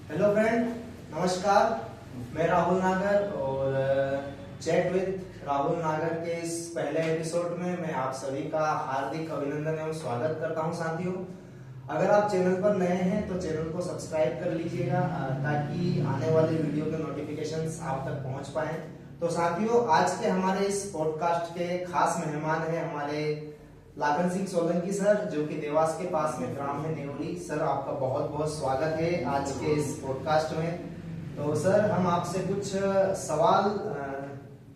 Hello friend, नमस्कार। मैं राहुल नागर और चैट विद राहुल नागर के इस पहले एपिसोड में मैं आप सभी का हार्दिक अभिनंदन एवं स्वागत करता हूं। साथियों, अगर आप चैनल पर नए हैं तो चैनल को सब्सक्राइब कर लीजिएगा ताकि आने वाले वीडियो के नोटिफिकेशंस आप तक पहुंच पाए। तो साथियों, आज के हमारे इस पॉडकास्ट के खास मेहमान हैं हमारे लाखन सिंह सोलंकी सर, जो कि देवास के पास में ग्राम है नेवरी। सर, आपका बहुत बहुत स्वागत है आज के इस पॉडकास्ट में। तो सर, हम आपसे कुछ सवाल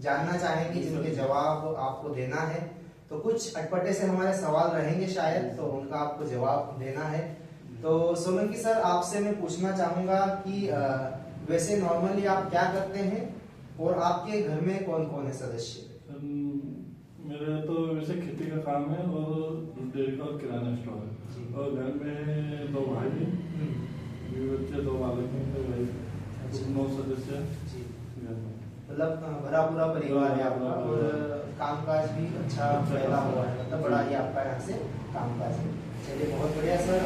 जानना चाहेंगे जिनके जवाब आपको देना है। तो कुछ अटपटे से हमारे सवाल रहेंगे शायद, तो उनका आपको जवाब देना है। तो सोलंकी सर, आपसे मैं पूछना चाहूंगा कि वैसे नॉर्मली आप क्या करते हैं और आपके घर में कौन कौन है सदस्य? मेरा तो वैसे खेती का काम है और डेयरी का किराना स्टोर है। और घर में 2 भाई हैं, बच्चे 2 बालक हैं, 2 भाई, 9 सदस्य जी। मतलब भरा पूरा परिवार है आपका और कामकाज भी अच्छा फैला हुआ है, मतलब बड़ा ही आपका यहाँ से कामकाज है। चलिए, बहुत बढ़िया सर।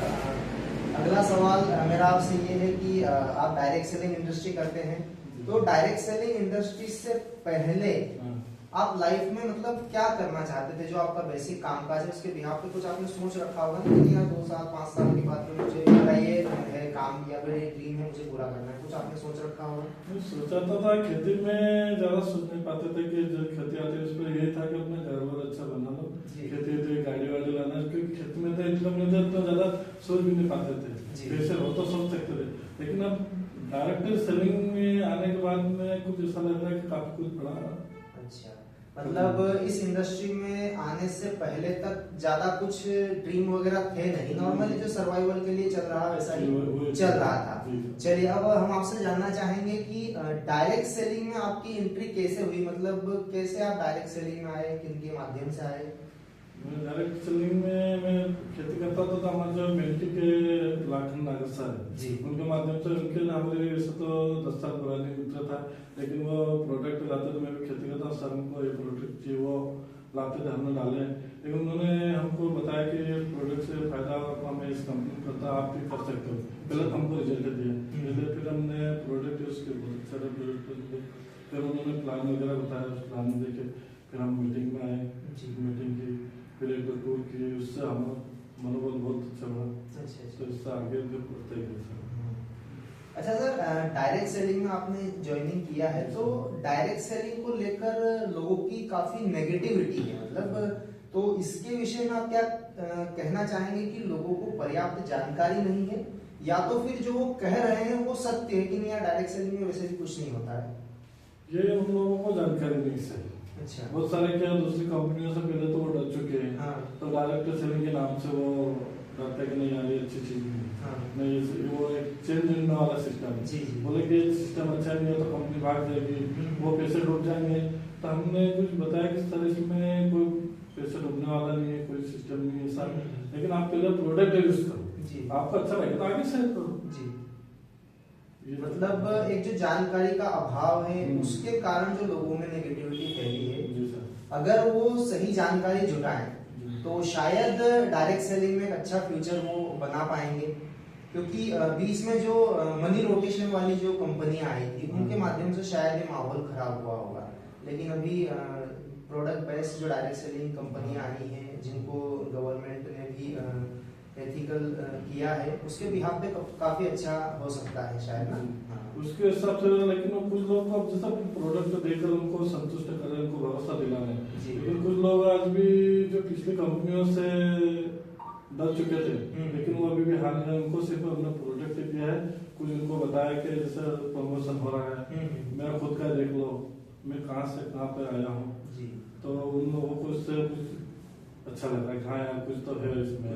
अगला सवाल मेरा आपसे ये है कि आप डायरेक्ट सेलिंग इंडस्ट्री करते हैं, तो डायरेक्ट सेलिंग इंडस्ट्री से पहले आप लाइफ में मतलब क्या करना चाहते थे? जो आपका बेसिक कामकाज है उसके बिहाफ पे कुछ आपने सोच रखा होगा ना कि यार 2 साल 5 साल के बाद में मुझे ये है काम या फिर एक ड्रीम है मुझे पूरा करना है, कुछ आपने सोच रखा होगा? सोचा तो था, खेती में ज्यादा सोच नहीं पाते थे कि जो खेती आती है उस पर यही था कि अपना घर बार अच्छा बना लो, खेती होती गाड़ी वाड़ी लाना, क्योंकि खेत में तो इनकम नहीं था तो ज्यादा सोच भी नहीं पाते थे। पैसे हो तो सोच सकते थे, लेकिन अब डायरेक्ट सेलिंग में आने के बाद में कुछ ऐसा लग रहा है कि काफी कुछ बड़ा। अच्छा, मतलब इस इंडस्ट्री में आने से पहले तक ज्यादा कुछ ड्रीम वगैरह थे नहीं, नॉर्मली जो सर्वाइवल के लिए चल रहा वैसा ही चल रहा था। चलिए, अब हम आपसे जानना चाहेंगे कि डायरेक्ट सेलिंग में आपकी एंट्री कैसे हुई, मतलब कैसे आप डायरेक्ट सेलिंग में आए, किनके माध्यम से आए? डायरेक्ट सेलिंग में मैं खेती करता था, हमारे जो मेंटी के लाखन नागर सर है, उनके माध्यम से, उनके हमारे वैसे तो 10 साल पुराने मित्र था, लेकिन वो प्रोडक्ट लाते थे, मैं भी खेती करता, सर हमको ये प्रोडक्ट चाहिए, वो लाते थे, हमने डाले। लेकिन उन्होंने हमको बताया कि ये प्रोडक्ट से फायदा हमें इस कंपनी को करता, आप भी कर सकते हो। पहले तो हमको रिजल्ट दिया, फिर हमने प्रोडक्ट यूज किया, बहुत सारे प्रोडक्ट, फिर उन्होंने प्लान वगैरह बताया, उस प्लान में देखे फिर हम मीटिंग में आए, मीटिंग की, फिर एक टूर की, उससे हमारा मनोबल बहुत अच्छा हुआ। तो इससे आगे भी बढ़ते गए। अच्छा सर, डायरेक्ट सेलिंग में आपने ज्वाइनिंग किया है, तो डायरेक्ट सेलिंग को लेकर लोगों की काफी नेगेटिविटी है, मतलब तो इसके विषय में आप क्या कहना चाहेंगे कि लोगों को पर्याप्त जानकारी नहीं है, या तो फिर जो वो कह रहे हैं वो सत्य है कि नहीं, यार डायरेक्ट सेलिंग में वैसे भी कुछ नहीं होता है? ये उन लोगों को जानकारी नहीं है। अच्छा, बहुत सारे क्या दूसरी कंपनियों से पहले तो वो डर चुके हैं। हाँ। तो डायरेक्ट सेलिंग के नाम से वो डरते कि नहीं यार ये अच्छी चीज नहीं, वो एक चेंज होने वाला सिस्टम है। बोले कि सिस्टम अच्छा नहीं है तो कंपनी भाग जाएगी, वो पैसे डूब जाएंगे। तो हमने कुछ बताया कि सर इसमें कोई पैसे डूबने वाला नहीं है, कोई सिस्टम नहीं है सर, लेकिन आप पहले प्रोडक्ट यूज करो, आपको अच्छा लगेगा तो आगे सेल करो जी। मतलब एक जो जानकारी का अभाव है उसके कारण जो लोगों में नेगेटिविटी फैली है, अगर वो सही जानकारी जुटाएं तो शायद डायरेक्ट सेलिंग में एक अच्छा फ्यूचर वो बना पाएंगे। क्योंकि बीच में जो मनी रोटेशन वाली जो कंपनियां आई थी उनके माध्यम से शायद ये माहौल खराब हुआ होगा, लेकिन अभी प्रोडक्ट बेस्ड जो डायरेक्ट सेलिंग कंपनियां आई हैं जिनको गवर्नमेंट ने भी एथिकल किया है, उसके बिहाफ पे काफी अच्छा हो सकता है शायद ना। उसके हिसाब से, लेकिन कुछ लोग को जैसा प्रोडक्ट देखकर उनको संतुष्ट करें, उनको भरोसा दिलाने, लेकिन कुछ लोग आज भी जो पिछली कंपनियों से डर चुके थे, लेकिन वो अभी भी हाल है, उनको सिर्फ हमने प्रोडक्ट दिया है, कुछ उनको बताया कि जैसे प्रमोशन हो रहा है, मेरा खुद का देख लो मैं कहाँ से कहाँ पे आया हूँ, तो उन लोगों को उससे कुछ अच्छा लग रहा है, हाँ यार कुछ तो है इसमें,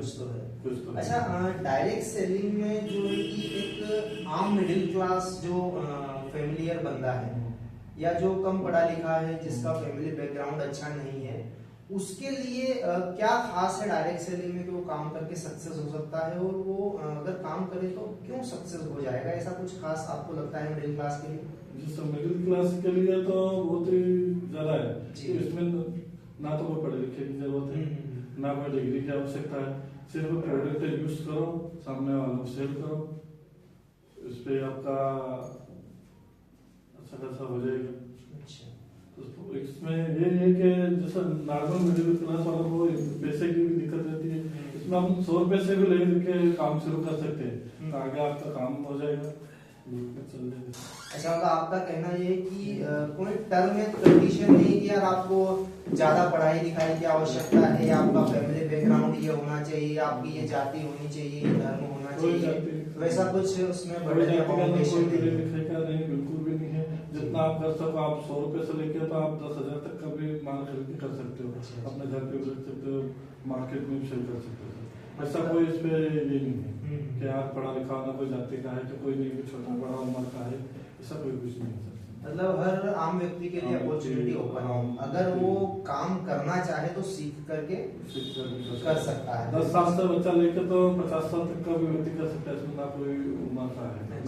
कुछ तो। अच्छा, डायरेक्ट सेलिंग में जो है कि एक आम मिडिल क्लास जो फैमिलियर बंदा है या जो कम पढ़ा लिखा है, जिसका फैमिली बैकग्राउंड अच्छा नहीं है, उसके लिए क्या खास है डायरेक्ट सेलिंग में कि वो काम करके सक्सेस हो सकता है, और वो अगर काम करे तो क्यों सक्सेस हो जाएगा? ऐसा कुछ खास आपको लगता है मिडिल क्लास के लिए? जिस मिडिल क्लास के लिए तो बहुत ही ज्यादा है, इसमें ना तो कोई पढ़े लिखे की जरूरत है, ना कोई डिग्री की आवश्यकता है, सिर्फ प्रोडक्ट यूज करो, सामने वालों को सेल करो, इस पे आपका अच्छा खासा हो जाएगा। अच्छा। तो इसमें ये है कि जैसे नॉर्मल मिडिल क्लास वालों को पैसे की भी दिक्कत रहती है, इसमें हम 100 रुपए से भी लेके काम शुरू कर सकते हैं, तो आगे आपका काम हो जाएगा, चल जाएगा। अच्छा, मतलब आपका कहना ये है कि कोई टर्म में कंडीशन नहीं कि यार आपको ज्यादा पढ़ाई लिखाई की आवश्यकता है, या आपका फैमिली बैकग्राउंड ये होना चाहिए, आपकी ये जाति होनी चाहिए, ये धर्म होना चाहिए, वैसा कुछ उसमें बड़े फाउंडेशन नहीं, बिल्कुल भी नहीं है। जितना आप कर सको, आप 100 रुपए से लेके तो आप 10,000 तक का भी माल खरीद के कर सकते हो, अपने घर पे बेच सकते हो, मार्केट में भी सेल कर सकते हो। ऐसा कोई इस पे ये नहीं है कि आप पढ़ा लिखा होना कोई जाति का है तो कोई नहीं, छोटा बड़ा उम्र का है, ऐसा कोई कुछ नहीं है। मतलब हर आम व्यक्ति के लिए अपॉर्चुनिटी ओपन है, अगर वो काम करना चाहे तो सीख करके कर सकता है। 10 साल से बच्चा लेके तो 50 साल तक का भी व्यक्ति कर सकता है, इसमें ना कोई उम्र का है।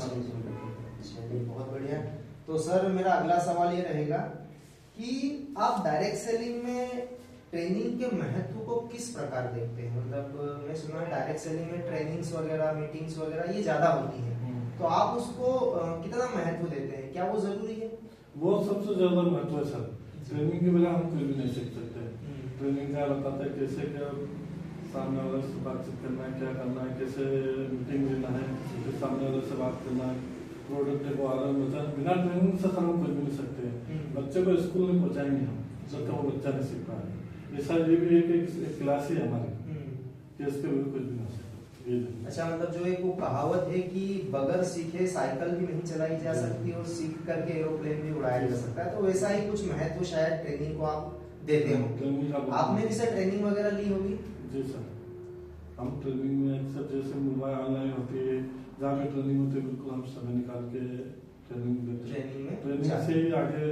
चलिए, बहुत बढ़िया। तो सर मेरा अगला सवाल ये रहेगा कि आप डायरेक्ट सेलिंग में ट्रेनिंग के महत्व को किस प्रकार देखते हैं? मतलब मैं सुना है डायरेक्ट सेलिंग में ट्रेनिंग्स वगैरह, मीटिंग्स वगैरह ये ज्यादा होती है, तो आप उसको कितना महत्व देते हैं? क्या वो जरूरी है? वो सबसे ज्यादा महत्व है सर। ट्रेनिंग के बिना हम कोई भी नहीं सीख सकते। ट्रेनिंग का बताता है कैसे क्या सामने वाले से बातचीत करना है, क्या करना है, कैसे मीटिंग लेना है, कैसे सामने वाले से बात करना है, प्रोडक्ट को आराम बचा। बिना ट्रेनिंग से हम कुछ भी नहीं सकते। बच्चे को स्कूल में पहुंचाएंगे हम जब तक वो बच्चा नहीं सीख पाए। ऐसा ये भी है कि एक क्लास ही हमारी कि इसके बिना कुछ भी नहीं सकते। अच्छा, मतलब जो एक वो कहावत है कि बगैर सीखे साइकिल भी नहीं चलाई जा सकती और सीख करके एरोप्लेन भी उड़ाया जा सकता है, तो वैसा ही कुछ महत्व शायद ट्रेनिंग को आप देते हो। आपने भी सर ट्रेनिंग वगैरह ली होगी? जी सर, हम ट्रेनिंग में अक्सर जैसे मोबाइल ऑनलाइन होती है, जहाँ पे ट्रेनिंग होती है, बिल्कुल हम समय निकाल के ट्रेनिंग देते हैं। ट्रेनिंग से ही आगे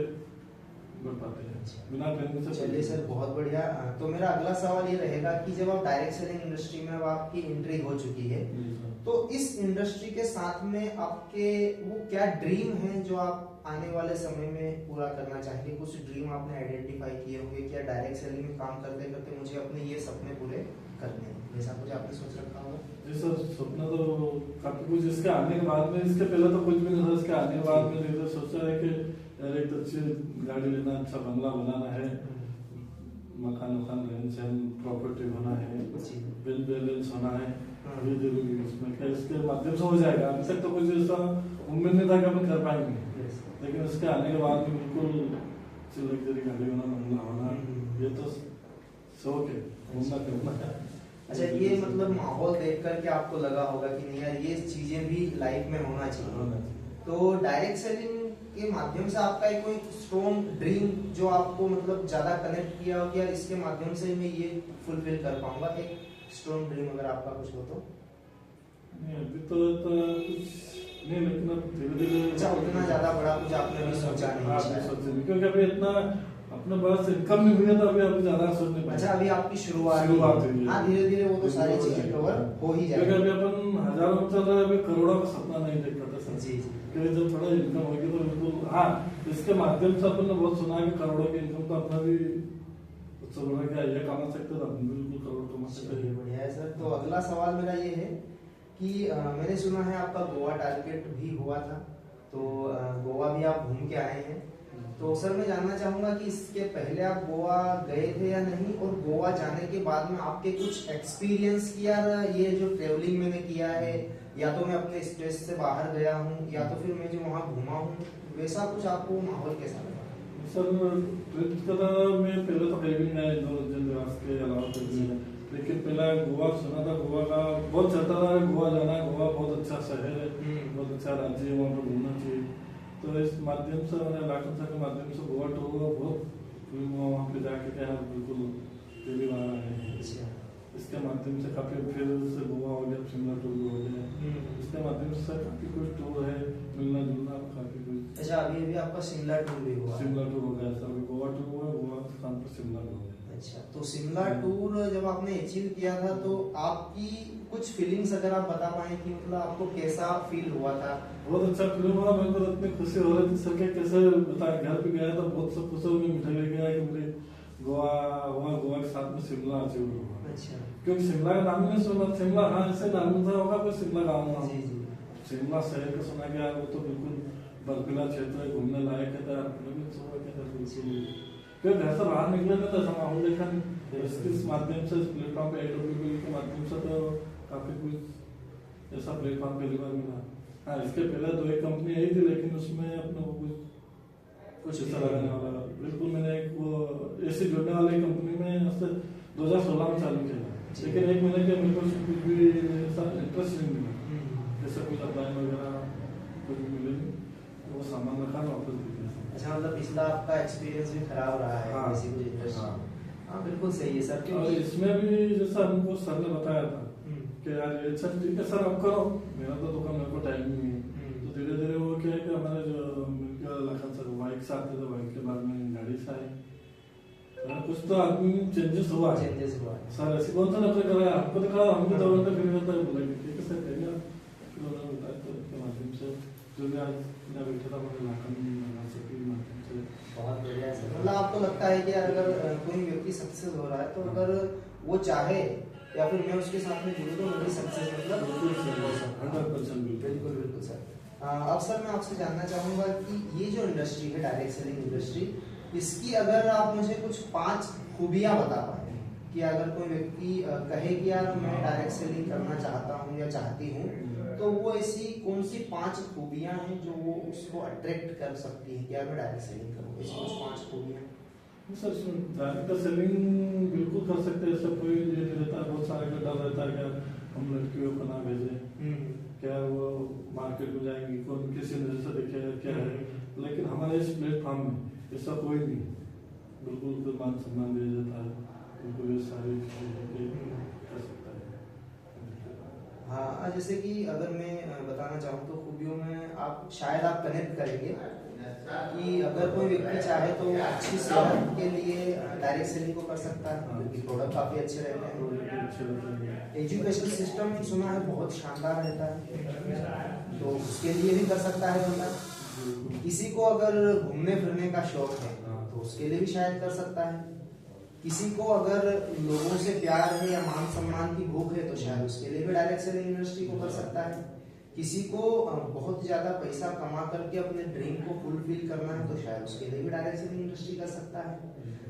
बढ़ पाते हैं, बिना ट्रेनिंग से। चलिए सर, बहुत बढ़िया। तो मेरा अगला सवाल ये रहेगा कि जब आप डायरेक्ट सेलिंग इंडस्ट्री में अब आपकी एंट्री हो चुकी है, तो इस इंडस्ट्री के साथ में आपके वो क्या ड्रीम है जो आप आने वाले समय में पूरा करना चाहेंगे? कुछ ड्रीम आपने आइडेंटिफाई किए होंगे, क्या डायरेक्ट सेलिंग में काम करते करते मुझे अपने ये सपने पूरे करने हैं, ऐसा कुछ आपने सोच रखा होगा? जी सर, सपना तो काफी कुछ इसके आने के बाद में, इसके पहले तो कुछ भी नहीं था। इसके आने के बाद में तो सोचा है कि एक अच्छी गाड़ी लेना, अच्छा बंगला बनाना है, मकान वकान रहन सहन प्रॉपर्टी होना है, बिल बैलेंस होना है, ये जरूरी है इसमें। क्या इसके माध्यम से हो जाएगा? अभी तक तो कुछ ऐसा उम्मीद नहीं था कि अपन कर पाएंगे, लेकिन इसके आने के बाद में बिल्कुल लग्जरी गाड़ी होना, बंगला होना, ये तो शौक है, घूमना फिरना। अच्छा, ये मतलब माहौल देख करके आपको लगा होगा कि नहीं यार ये चीजें भी लाइफ में होना चाहिए। तो डायरेक्ट सेलिंग के माध्यम से आपका एक कोई स्ट्रॉन्ग ड्रीम जो आपको मतलब ज्यादा कनेक्ट किया हो कि यार इसके माध्यम से मैं ये फुलफिल कर पाऊंगा, एक स्ट्रॉन्ग ड्रीम अगर आपका कुछ हो तो? नहीं, अभी तो कुछ नहीं, लेकिन अब धीरे-धीरे। अच्छा, उतना ज्यादा बड़ा कुछ आपने भी सोचा नहीं? क्योंकि अभी इतना अपने पास इनकम नहीं हुई है, तो अभी ज्यादा सोच नहीं पाए। अच्छा, अभी आपकी शुरुआत हुई है। हाँ, धीरे धीरे वो तो सारी चीजें कवर हो ही जाएगी। क्योंकि अभी अपन हजारों में चल रहे हैं, अभी करोड़ों का सपना नहीं देख पाता सर। जी जी। क्योंकि जब थोड़ा इनकम होगी तो बिल्कुल। हाँ, इसके माध्यम से अपन ने बहुत सुना है कि करोड़ों की इनकम तो अपना भी सोच रहा है, ये कमा सकते तो अपन बिल्कुल करोड़ कमा सकते हैं। बढ़िया है सर। तो अगला सवाल मेरा ये है कि मैंने सुना है आपका गोवा टारगेट भी हुआ था, तो गोवा भी आप घूम के आए हैं, तो सर मैं जानना चाहूंगा कि इसके पहले आप गोवा गए थे या नहीं, और गोवा जाने के बाद में आपके कुछ एक्सपीरियंस किया, ये जो ट्रेवलिंग मैंने किया है, या तो मैं अपने स्टेट से बाहर गया हूँ या तो फिर मैं जो वहाँ घूमा हूँ, वैसा कुछ आपको माहौल कैसा लगा? सर ट्रिप का तो मैं पहले तो कहीं भी नहीं आया जलवास के अलावा कुछ भी, लेकिन पहला गोवा सुना था, गोवा का बहुत चलता था, गोवा जाना, गोवा बहुत अच्छा शहर है, बहुत अच्छा राज्य है, वहाँ पर घूमना चाहिए। तो इस माध्यम से मैंने लाखन सर के माध्यम से गोवा टूर हुआ, बहुत वहाँ पे जाके क्या बिल्कुल पहली बार आए हैं। इसके माध्यम से काफी, फिर से गोवा हो गया, शिमला टूर हो गया, इसके माध्यम से काफी कुछ टूर है, मिलना जुलना काफी कुछ। अच्छा, अभी अभी आपका शिमला टूर भी हुआ? शिमला टूर हो गया सर, गोवा टूर हुआ, गोवा के स्थान पर शिमला हो गया। अच्छा, तो शिमला टूर जब आपने अचीव किया था तो आपकी कुछ फीलिंग्स अगर आप बता पाए कि मतलब आपको कैसा फील हुआ था? बहुत अच्छा फील हुआ, मेरे को इतनी खुशी हो रही थी सर के कैसे बता। घर पे गया तो बहुत सब खुश हो गए, मिठाई लेके आया कि मेरे गोवा हुआ, गोवा के साथ में शिमला अचीव हुआ। अच्छा, क्योंकि शिमला का नाम ही नहीं सुना, शिमला हाँ ऐसे नाम था होगा, कोई शिमला गाँव जी जी। शिमला शहर का सुना कि यार वो तो बिल्कुल बर्फीला क्षेत्र है, घूमने लायक है, तो यार बिल्कुल क्यों घर से बाहर निकले ना तो ऐसा माहौल देखा नहीं। इस माध्यम से, इस प्लेटफॉर्म पे AWP के माध्यम से तो काफी कुछ ऐसा प्लेटफॉर्म पहली बार मिला। हाँ, इसके पहले 2 कंपनी आई थी, लेकिन उसमें अपने को कुछ ऐसा लगाने वाला बिल्कुल मैंने एक वो ऐसे जुड़ने वाली कंपनी में 2016 में चालू किया, लेकिन 1 महीने के मेरे को कुछ भी ऐसा इंटरेस्ट नहीं मिला, जैसे कुछ अप्लाई वगैरह कुछ भी मिले नहीं, वो सामान रखा वापस दे दिया। अच्छा, मतलब पिछला आपका एक्सपीरियंस भी खराब रहा है। हाँ, किसी को इंटरेस्ट। हाँ, हाँ, बिल्कुल सही है सर। और इसमें भी जैसा हमको सर ने बताया था कि यार ये अच्छा ठीक है सर आप करो, मेरा तो दुकान मेरे को टाइम नहीं है। तो धीरे धीरे वो क्या है कि हमारे जो मिलकर लखन सर बाइक से आते थे, बाइक के बाद में गाड़ी से आए, कुछ तो आदमी चेंजेस हुआ है। सर ऐसी कौन सा नौकरी कराया आपको दिखा, हमको तो बोलते फिर होता है, बोला ठीक है सर करेंगे। फिर उन्होंने बताया तो इसके माध्यम से जो भी आज मैं बैठा था मैंने लाखन बना सकी माध्यम से। बहुत बढ़िया सर। मतलब आपको लगता है कि अगर कोई व्यक्ति सक्सेस हो रहा है तो अगर वो चाहे या फिर मैं उसके साथ में जुड़ूं तो मेरी सक्सेस मतलब 100% बिल्कुल बिल्कुल सर। अब सर मैं आपसे जानना चाहूंगा कि ये जो इंडस्ट्री है, डायरेक्ट सेलिंग इंडस्ट्री, इसकी अगर आप मुझे कुछ 5 खूबियां बता पाए कि अगर कोई व्यक्ति कहे कि यार मैं डायरेक्ट सेलिंग करना चाहता हूँ या चाहती हूँ, तो वो ऐसी कौन सी 5 खूबियां हैं जो वो उसको अट्रैक्ट कर सकती है कि यार मैं डायरेक्ट सेलिंग करूँ, ऐसी कुछ 5 खूबियां। सर डायरेक्ट सेलिंग बिल्कुल कर सकते हैं, ऐसा कोई ये नहीं रहता, बहुत सारे का डर रहता है कि हम लड़कियों को ना भेजें, क्या वो मार्केट में जाएंगी, कौन किसी नजर से देखेगा क्या है, लेकिन हमारे इस प्लेटफॉर्म में ऐसा कोई नहीं, बिल्कुल मान सम्मान दिया जाता है, बिल्कुल ये सारी कर सकता है। हाँ, जैसे कि अगर मैं बताना चाहूँ तो खूबियों में आप शायद आप कनेक्ट करेंगे कि अगर कोई व्यक्ति चाहे तो अच्छी सेहत के लिए डायरेक्ट सेलिंग को कर सकता है, क्योंकि प्रोडक्ट काफी अच्छे रहते हैं। एजुकेशन सिस्टम सुना है बहुत शानदार रहता है, तो उसके लिए भी कर सकता है बंदा। किसी को अगर घूमने फिरने का शौक है तो उसके लिए भी शायद कर सकता है। किसी को अगर लोगों से प्यार है या मान सम्मान की भूख है तो शायद उसके लिए भी डायरेक्ट सेलिंग इंडस्ट्री को कर सकता है। किसी को बहुत ज्यादा पैसा कमा करके अपने ड्रीम को फुलफिल करना है तो शायद उसके लिए भी डायरेक्ट सेलिंग इंडस्ट्री कर सकता है।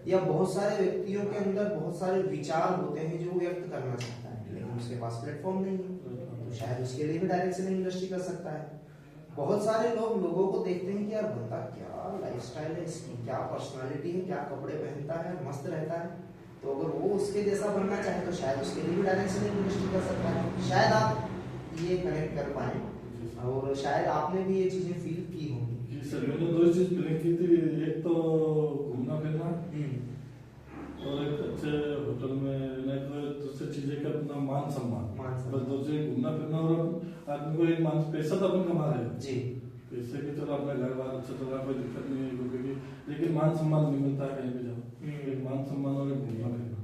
या बहुत सारे व्यक्तियों के अंदर बहुत सारे विचार होते हैं जो व्यक्त करना चाहता है, लेकिन उसके पास प्लेटफॉर्म नहीं है, तो शायद उसके लिए भी डायरेक्ट सेलिंग इंडस्ट्री कर सकता है। बहुत सारे लोग लोगों को देखते हैं कि यार बंदा क्या लाइफस्टाइल है इसकी, क्या पर्सनालिटी है, क्या कपड़े पहनता है, मस्त रहता है, तो अगर वो उसके जैसा बनना चाहे तो शायद उसके लिए भी डायरेक्ट सेलिंग इंडस्ट्री कर सकता है। शायद आप ये कनेक्ट कर पाए और शायद आपने भी ये चीजें फील की होंगी। जी सर, मैंने 2 चीज फील की थी, एक तो घूमना फिरना और एक अच्छे होटल में रहना, दूसरी चीज है कि अपना मान सम्मान। बस 2 चीज, घूमना फिरना और आदमी को एक मान, पैसा तो अपन कमा रहे हैं जी, पैसे की चलो अपने घर बार अच्छा चला, कोई दिक्कत नहीं है क्योंकि, लेकिन मान सम्मान नहीं मिलता है कहीं भी जाओ, एक मान सम्मान और एक घूमना फिरना।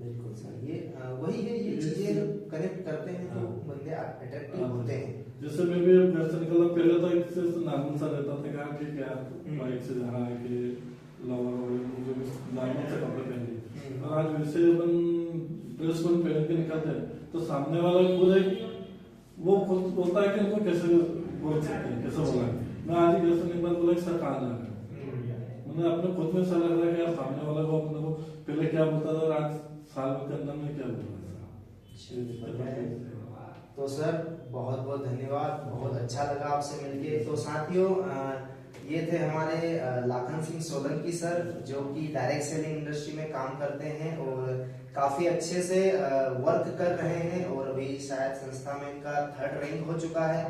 बिल्कुल सर, ये वही है, ये चीजें कनेक्ट करते हैं तो बंदे अट्रैक्टिव होते हैं। जैसे मैं भी घर से निकला पहले तो एक से नॉर्मल सा रहता था कि ठीक है यार बाइक से जाना है कि लोअर मुझे नॉर्मल से कपड़े पहन लिए, और आज वैसे अपन ड्रेस कोड पहन के निकलते हैं तो सामने वाला पूरे वो बोलता है कि इनको कैसे बोल सकते हैं, कैसे बोला। मैं आज ही घर से निकला बोला कि सर कहाँ जा रहे हैं, मैंने अपने खुद में ऐसा लग रहा है कि यार सामने वाला को अपने को पहले क्या बोलता था और आज साल के अंदर में क्या बोल रहा है। तो सर बहुत बहुत धन्यवाद, बहुत अच्छा लगा आपसे मिलके। तो साथियों, ये थे हमारे लाखन सिंह सोलंकी सर, जो कि डायरेक्ट सेलिंग इंडस्ट्री में काम करते हैं और काफी अच्छे से वर्क कर रहे हैं, और अभी शायद संस्था में इनका 3rd रैंक हो चुका है।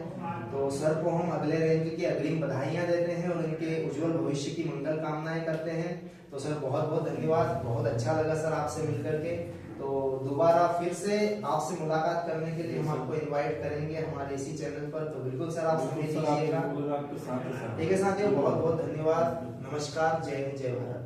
तो सर को हम अगले रैंक की अग्रिम बधाइयां देते हैं और इनके उज्जवल भविष्य की मंगल कामनाएं करते हैं। तो सर बहुत बहुत धन्यवाद, बहुत अच्छा लगा सर आपसे मिलकर के। तो दोबारा फिर से आपसे मुलाकात करने के लिए हम आपको इनवाइट करेंगे हमारे इसी चैनल पर, तो बिल्कुल सर आप समय दीजिएगा। ठीक है साथियों, बहुत बहुत धन्यवाद, नमस्कार, जय हिंद, जय भारत।